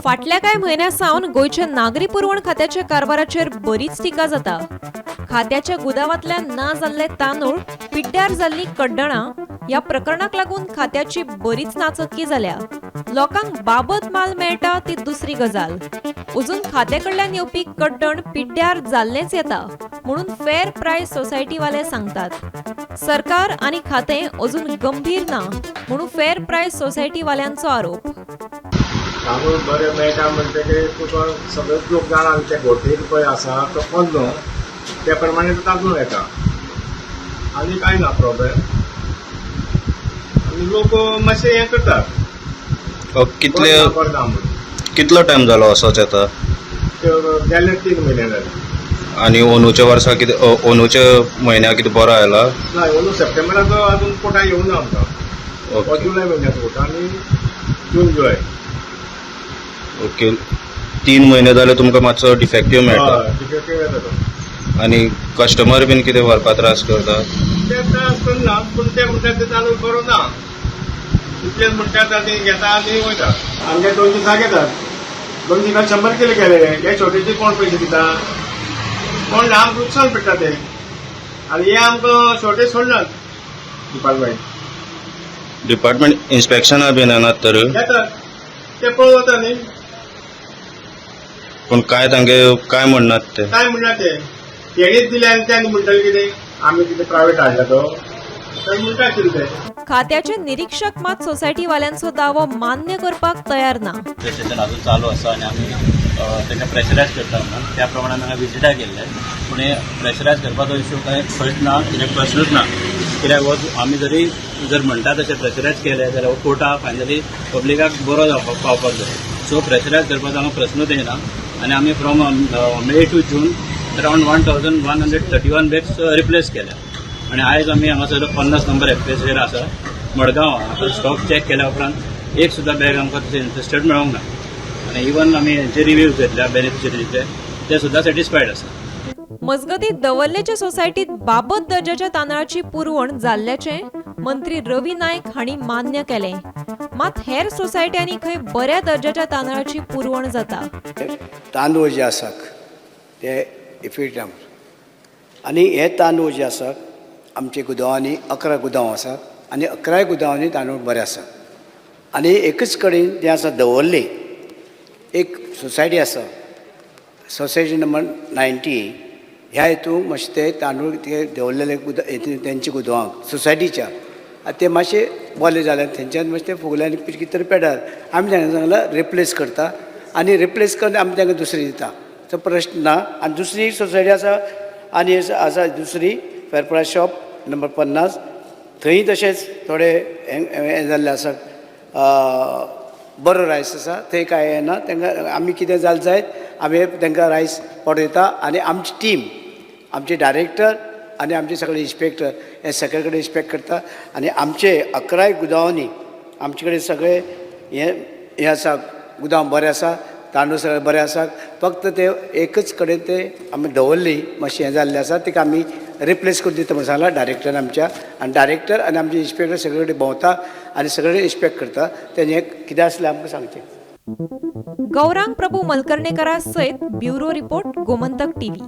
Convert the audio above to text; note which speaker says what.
Speaker 1: फाटल्या कांय म्हयन्यासावन गोयच्या नागरी पुरवण खात्याच्या कारभाराचेर बरीच टिका जाता। खात्याच्या गुदावांतल्यान ना जाल्ले तांदूळ, पिड्ड्यार जाल्लीं कड्डणां ह्या प्रकरणाक लागून खात्याची बरीच नाचक्की जाल्या। लोकांक बाबत माल मेळटा ती दुसरी गजाल, अजून खात्या कडल्यान येवपी कड्डण पिड्ड्यार जाल्लेंच येता म्हणून फेर प्रायस सोसायटीवाले सांगतात। सरकार आनी खातें अजून गंभीर ना म्हणून फेर प्रायस सोसायटीवाल्यांचो आरोप।
Speaker 2: तांदूळ बरें मेळटा म्हणटकीर तुका सगळेच लोक जाणा ते घोटीर पळय आसा तो पडलो त्या प्रमाणे तांदूळ येता आनी कांय ना प्रॉब्लेम। आनी लोक मातशें हें करतात।
Speaker 3: कितलो टायम जालो असोच येता?
Speaker 2: गेले 3 म्हयने जाले।
Speaker 3: आनी अंदूच्या वर्सा कितें अंदूच्या म्हयन्याक कितें बरो आयला?
Speaker 2: ना अंदू सप्टेंबराचो अजून कोटा येवं ना आमकां। जुलय म्हयन्याचो कोटा आनी जून जुलय।
Speaker 3: ओके, 3 म्हयने जाले तुमकां मातसो डिफेक्टीव मेळटा।
Speaker 2: डिफेक्टीव येता तो।
Speaker 3: आनी कस्टमर बीन कितें व्हरपा त्रास करता?
Speaker 2: ते त्रास करना, पूण ते म्हणटात ते तांदूळ बरो ना, इतलेच म्हणटात आनी घेता आनी वयता। आमगे 2 दिसाक येतात, 2 दिसाक 100 किलो केले हे छोटेचे कोण पयशे दिता? कोण लांब लुकसाण पडटा ते। आनी हे आमकां शॉर्टेज सोडनात
Speaker 3: डिपार्टमेंट इन्स्पेक्शना बीन येनात तर?
Speaker 2: येतात, ते पळोवन वता न्ही।
Speaker 3: पूण काय तांगे काय म्हणनात ते?
Speaker 2: काय म्हणना ते तेणीच दिले आनी ते आनी म्हणटले कितें आमी कितें प्रायवेट हाडला तो म्हणटा आशिल्ले ते।
Speaker 1: खात्याचे निरीक्षक मात सोसायटीवाल्यांचो दावो मान्य करपाक तयार ना।
Speaker 4: प्रेशर अजून चालू आसा आनी आमी तांकां प्रेशरायज करता म्हणून त्या प्रमाणे हांगा विजिटाक गेल्ले, पूण हे प्रेशरायज करपाचो इश्यू काय खंयच ना, कित्याक प्रश्नूच ना। कित्याक हो आमी जर म्हणटा तशें प्रेशरायज केले जाल्यार हो कोटा फायनली पब्लिकाक बरो पावपाक जाय। सो प्रेशरायज करपाचो हांगा प्रश्नूच येना आनी आमी from May to June around 1131 bags replace केल्या आनी आयज आमी हांगासर 50 नंबर एक्सप्रेसीर आसा मडगांव। आतां स्टॉक चॅक केल्या उपरांत एक सुद्दां बॅग आमकां तशें इंटरेस्टेड मेळोंक ना आनी इवन आमी हेंचे रिव्यूज घेतल्या बेनिफिशरीचे, ते सुद्दां सॅटिस्फायड आसा।
Speaker 1: मजगतीं दवल्लेचे सोसायटीत बाबत दर्जाच्या तांदळाची पुरवण जाल्ल्याचें मंत्री रवी नायक हांणी मान्य केलें। मात हेर सोसायट्यांनी खंय बऱ्या दर्जाच्या तांदळाची पुरवण जाता।
Speaker 5: तांदूळ जे आसात ते इफेक्टाम आनी हे तांदूळ जे आसात आमचे गुदावांनी 11 गुदांव आसात आनी 11 गुदावांनी तांदूळ बरे आसात। आनी एकच कडेन जे आसा दवरले एक सोसायटी आसा, सोसायटी नंबर 90, ह्या हेतून मातशे ते तांदूळ ते दवरलेले तेंचे गुदावांक सोसायटीच्या ते मातशे बोले जाल्यात थंयच्यान मातशे ते फुगल्यान कितें तरी पेड्यात। आमी तांकां सांगलां रिप्लेस करता आनी रिप्लेस करून आमी तांकां दुसरी दिता, तो प्रश्न ना। आनी दुसरी सोसायटी आसा आनी आसा दुसरी फेर प्रायस शॉप नंबर 50, थंय तशेंच थोडे हें जाल्ले आसा, बरो रायस आसा, थंय कांय येना। तांकां आमी कितें जालें जायत आमी तांकां रायस पावयता आनी आमची टीम, आमचे डायरेक्टर आनी आमचे सगळे इन्स्पेक्टर हे सगळे कडेन इन्स्पेक्ट करता आनी आमचे 11 गुदावांनी आमचे कडेन सगळे हे आसा, गुदाम बरें आसा, तांदूळ सगळे बरे आसात। फक्त ते एकच कडेन ते आमी दवरली मातशें हें जाल्लें आसा, तिका आमी रिप्लेस करून दिता म्हणून सांगलां डायरेक्टरान आमच्या। आनी डायरेक्टर आनी आमचे इन्स्पेक्टर सगळे कडेन भोंवता आनी सगळे इन्स्पेक्ट करता, तेणें कितें आसलें आमकां सांगचें।
Speaker 1: गौरांग प्रभू मलकर्णेकरा सयत ब्युरो रिपोर्ट, गोमंतक टीव्ही।